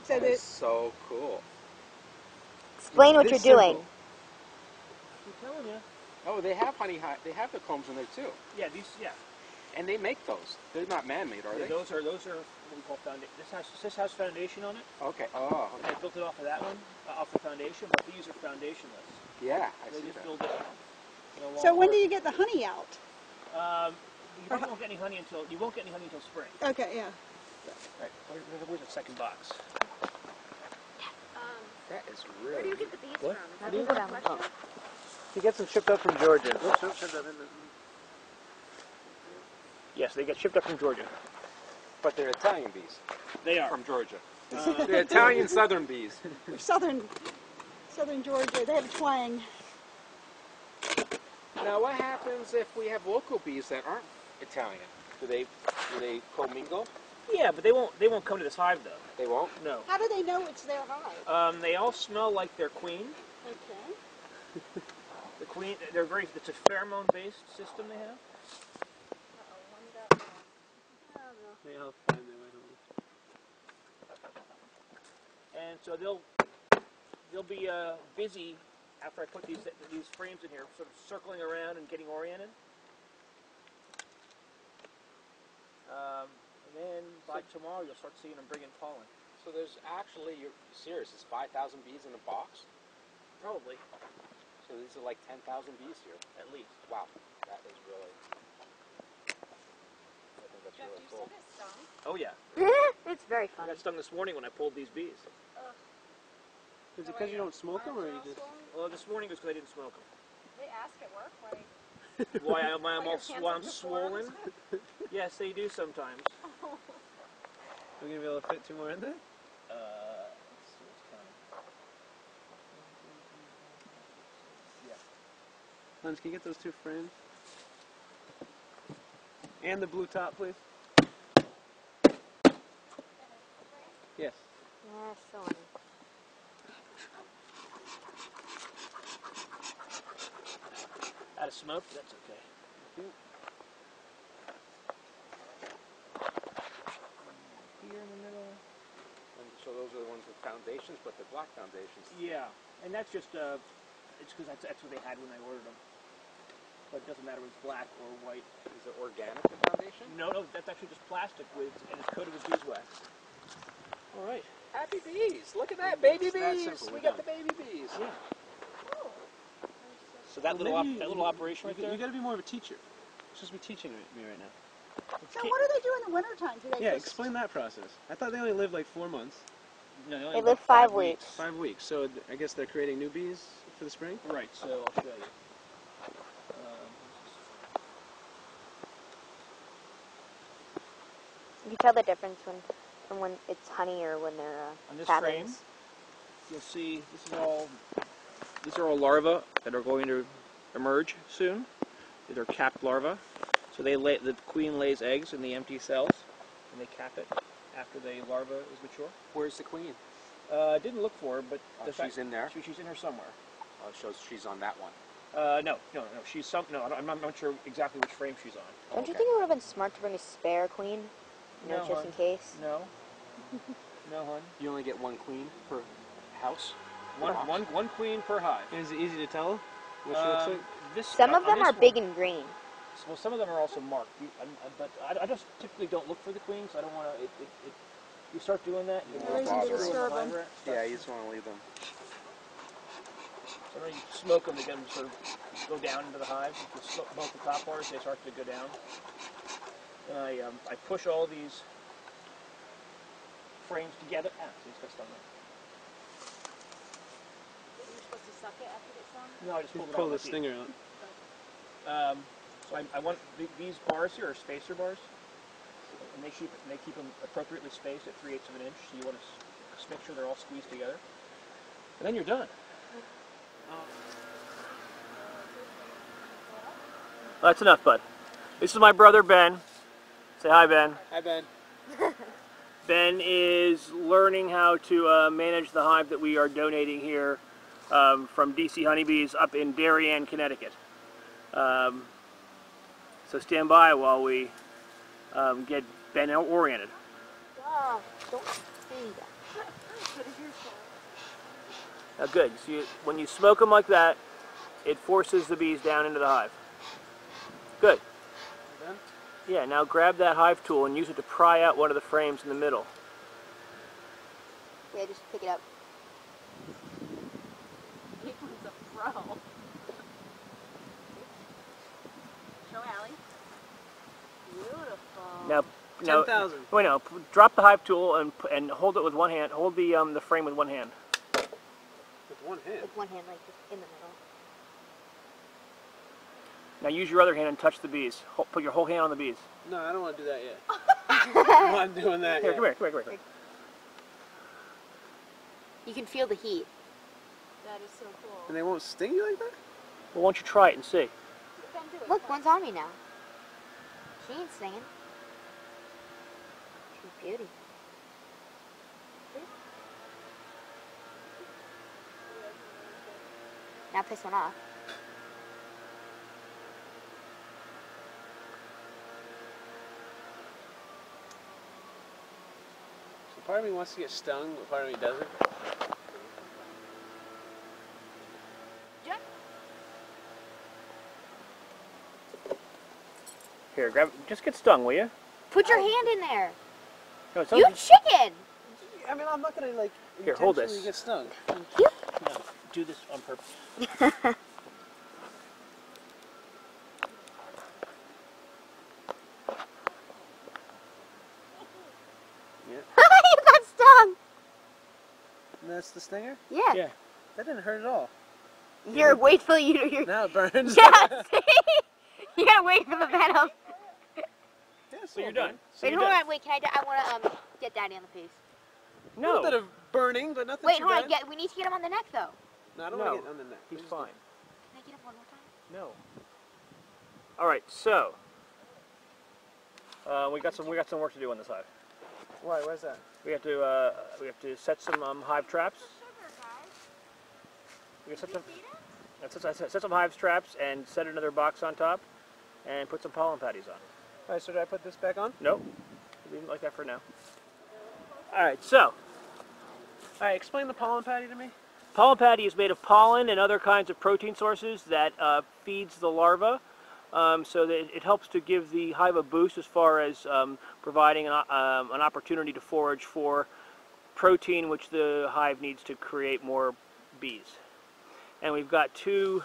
So That's so cool. Explain what you're doing. I'm telling you. Oh, they have they have the combs in there too. Yeah, yeah. And they make those. They're not man-made, are they? Those are what we call foundation. This has foundation on it. Okay. Oh. Okay. And I built it off of that one, off the foundation. But these are foundationless. Yeah, I they see just that. build it. So when do you get the honey out? You probably won't get any honey until spring. Okay, yeah. Right. Where's the second box? That is really. Where do you get the bees What? from? Is that a question? He gets them shipped up from Georgia. Yes, they get shipped up from Georgia. But they're Italian bees. They are. From Georgia. They're Italian southern bees. They're southern Georgia. They have a twang. Now, what happens if we have local bees that aren't Italian? Do they commingle? Yeah, but they won't come to this hive though. They won't? No. How do they know it's their hive? They all smell like their queen. Okay. The queen, it's a pheromone-based system they have. They all find their way home. And so they'll be busy after I put these frames in here, sort of circling around and getting oriented. And then by tomorrow you'll start seeing them bring in pollen. So there's actually, you're serious, it's 5,000 bees in a box? Probably. So these are like 10,000 bees here? At least. Wow, that is really, I think that's Jeff, really do you cool. still get stung? Oh yeah. It's very I funny. got stung this morning when I pulled these bees. Is it because you don't smoke them, or you just? Well, this morning was because I didn't smoke them. They ask at work Why I'm your I'm hands swollen? Yes, they do sometimes. Are we gonna be able to fit 2 more in there? Let's see what's coming. Yeah. Lens, can you get those 2 frames? And the blue top, please. Yes. Yeah, so Out of smoke? That's okay. Thank you. Here in the middle. And so those are the ones with foundations, but they're black foundations. Yeah, and that's just it's because that's what they had when I ordered them. But it doesn't matter if it's black or white. Is it organic, the foundation? No, that's actually just plastic and it's coated with beeswax. All right. Happy bees! Look at that, baby It's that bees! simple, We we're got the baby bees! Yeah. So that Well, little operation right there. You got to be more of a teacher. You're supposed to be teaching me right now. So what do they do in the wintertime? Do they Yeah, just... explain that process. I thought they only lived like 4 months. No, they live 5 weeks. 5 weeks. So I guess they're creating new bees for the spring? Right, so I'll show you. You can tell the difference from when it's honey or when they're On this cabbage. frame, you'll see these are all larvae that are going to emerge soon. These are capped larvae. So the queen lays eggs in the empty cells, and they cap it after the larva is mature. Where's the queen? I didn't look for her, but She's in there? She's in here somewhere. Oh, it shows she's on that one. No. She's I'm not sure exactly which frame she's on. Don't you think it would have been smart to bring a spare queen? No, just hon. in case? No. No, hon. You only get 1 queen per house? One queen per hive. And is it easy to tell what she looks like? Some of them are big and green. Well, some of them are also marked, but I just typically don't look for the queens. I don't want to. You start doing that, you disturb them. Yeah, you just want to leave them. So when you smoke them, they can sort of go down into the hive. If you smoke the top bars, they start to go down. And I push all these frames together. See, it's got stung there. You're supposed to suck it after it's done? No, I just pull it out. Pull the stinger out. So I want these bars here are spacer bars, and they keep them appropriately spaced at 3/8 of an inch. So you want to make sure they're all squeezed together, and then you're done. That's enough, bud. This is my brother Ben. Say hi, Ben. Hi, Ben. Ben is learning how to manage the hive that we are donating here from DC Honeybees up in Darien, Connecticut. So stand by while we get Ben oriented. Oh, don't see that. Now good. So when you smoke them like that, it forces the bees down into the hive. Good. Done? Yeah, now grab that hive tool and use it to pry out one of the frames in the middle. Yeah, just pick it up. He was a pro. Show Allie. Beautiful. Now, 10,000. wait, no. Drop the hive tool and hold it with one hand. Hold the frame with one hand. With one hand. With one hand, like, just in the middle. Now use your other hand and touch the bees. Put your whole hand on the bees. No, I don't want to do that yet. I'm not doing that Here, yet. come here. You can feel the heat. That is so cool. And they won't sting you like that? Well, why don't you try it and see? Look, one's on me now. She ain't singing. She's a beauty. Now piss one off. So part of me wants to get stung, but part of me doesn't. Here, grab. Just get stung, will you? Put your hand in there. No, it's You chicken! I mean, I'm not going to, like, Here, hold intentionally this. get stung. No, do this on purpose. You got stung! And that's the stinger? Yeah. Yeah. That didn't hurt at all. You're wait till you're Now it burns. yeah, see? You gotta wait for the venom. Yeah, So you're done. So Wait, you're hold done. on, wait, can I wanna get Daddy on the face. A little bit No, of burning, but nothing Wait, too hold on, bad. we need to get him on the neck though. No, I don't No. want to get on the neck. he's Just- fine. Can I get him one more time? No. All right, so we got some work to do on this hive. Why? Why's that? We have to set some hive traps. We can set some hive traps and set another box on top, and put some pollen patties on. Alright, so did I put this back on? Nope, leave it like that for now. All right, so Alright, explain the pollen patty to me. pollen patty is made of pollen and other kinds of protein sources that feeds the larva. So that it helps to give the hive a boost as far as providing an opportunity to forage for protein, which the hive needs to create more bees. And we've got two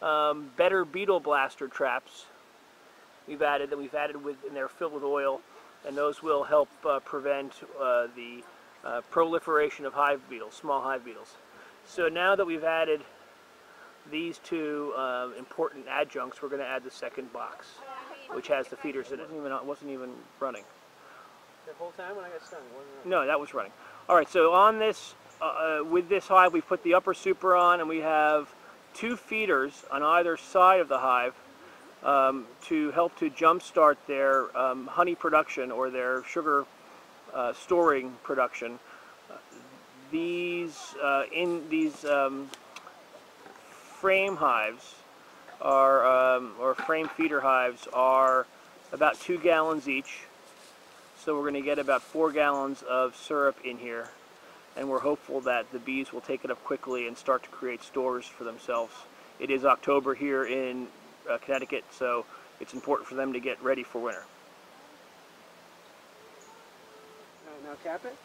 better beetle blaster traps we've added and they're filled with oil, and those will help prevent the proliferation of hive beetles, small hive beetles. So now that we've added these two important adjuncts, we're going to add the second box, which has the feeders in it. It wasn't even running. The whole time when I got stung, it wasn't running. No, that was running. All right, so on this, with this hive, we put the upper super on, and we have two feeders on either side of the hive to help to jumpstart their honey production or their sugar storing production. These frame hives or frame feeder hives are about 2 gallons each. So we're going to get about 4 gallons of syrup in here, and we're hopeful that the bees will take it up quickly and start to create stores for themselves. It is October here in Connecticut, so it's important for them to get ready for winter. Alright, now cap it.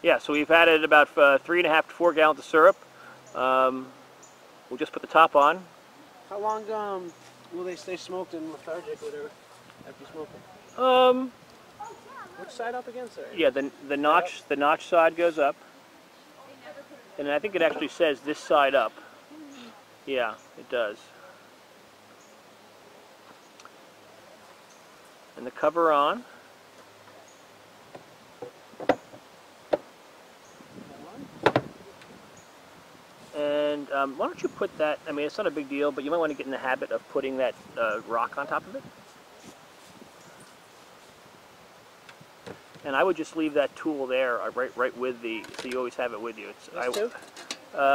Yeah, so we've added about 3.5 to 4 gallons of syrup. We'll just put the top on. How long will they stay smoked and lethargic or whatever after you smoke them? Which side up again, sir? Yeah, the notch side goes up, and I think it actually says this side up. Yeah, it does. And the cover on. And why don't you put that, I mean, it's not a big deal, but you might want to get in the habit of putting that rock on top of it. And I would just leave that tool there, right with the, so you always have it with you. These two?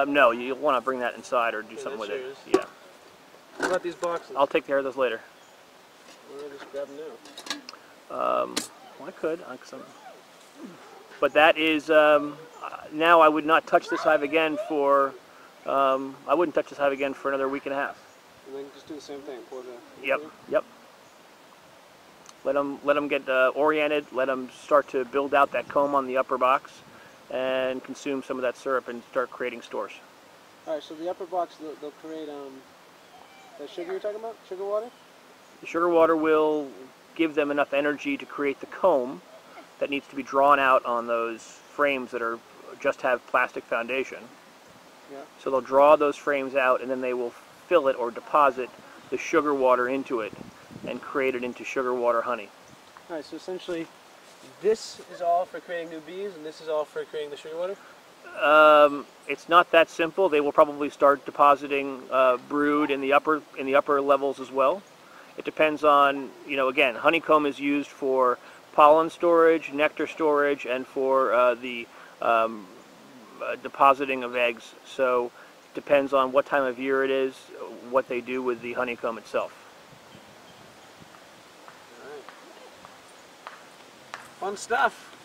No, you'll want to bring that inside or do Yeah, something with that's it. yours. Yeah. What about these boxes? I'll take care of those later. Or just grab them now. Well, I could. But that is, now I would not touch this hive again for, I wouldn't touch this hive again for another week and a half. And then just do the same thing. Pour the Yep, yep. Let them get oriented, let them start to build out that comb on the upper box and consume some of that syrup and start creating stores. All right, so the upper box, they'll create that sugar you're talking about? Sugar water? The sugar water will give them enough energy to create the comb that needs to be drawn out on those frames that are just have plastic foundation. Yeah. So they'll draw those frames out and then they will fill it or deposit the sugar water into it and create it into sugar water honey. All right, so essentially this is all for creating new bees and this is all for creating the sugar water? It's not that simple. They will probably start depositing brood in the upper levels as well. It depends on, you know, again, honeycomb is used for pollen storage, nectar storage, and for the depositing of eggs. So it depends on what time of year it is, what they do with the honeycomb itself. All right. Fun stuff.